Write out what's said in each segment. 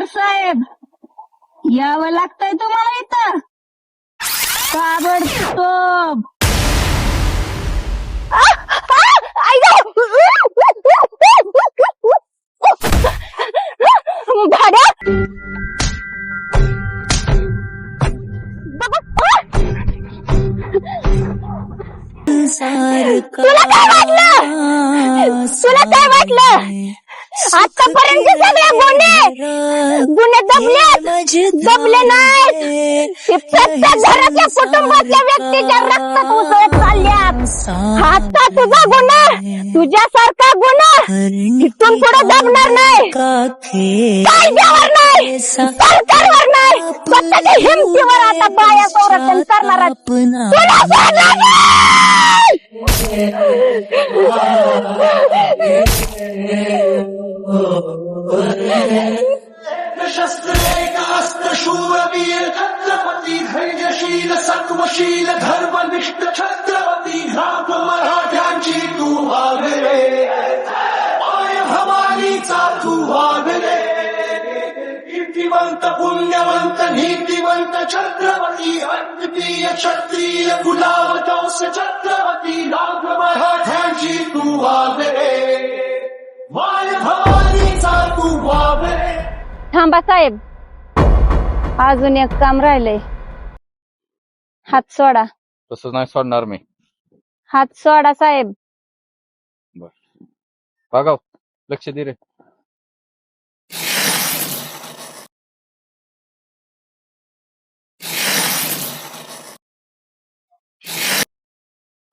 साहेब, यावं लागतंय तुम्हाला इथं ताबडतोब. तुला काय वाटलं? तुला काय वाटलं? आतापर्यंत सगळे गुन्हे दबले नाही. प्रत्येक घरातल्या कुटुंबातल्या व्यक्तीच्या रक्तात उसळत चालल्यात. आता तुझा गुन्हा, तुझ्यासारखा गुन्हा इथून पुढे दबणार नाही. कायद्यावर नाही, सरकारवर नाही, स्वतःच्या हिमतीवर आता बाया संरक्षण करणार. तुला सोडणार नाही. शस्त्र एक अस्त्र शूरवीर छत्रपती धैर्यशील सत्वशील धर्मनिष्ठ छत्रपती राम मराठ्यांची तू वागले. माय भवानीचा तू वागले. कीर्तिवंत पुण्यवंत नीतिवंत छत्रपती अद्वितीय क्षत्रिय गुलाबदंश छत्रपती राम मराठ्यांची तू वागले. माय भवानीचा तू वागले. थांबा साहेब, अजून एक काम राहिलंय. हात सोडा. तसं नाही सोडणार मी. हात सोडा साहेब. बर बघाव, लक्ष दे रे.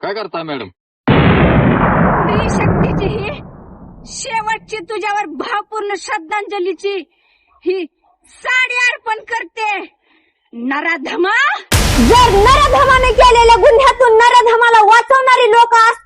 काय करताय मॅडम? स्त्री शक्तीची ही शेवटची तुझ्यावर भावपूर्ण श्रद्धांजलीची ही साडी अर्पण करते. नराधमा, जर नराधमाने केलेल्या गुन्ह्यातून नराधमाला वाचवणारी लोक असतील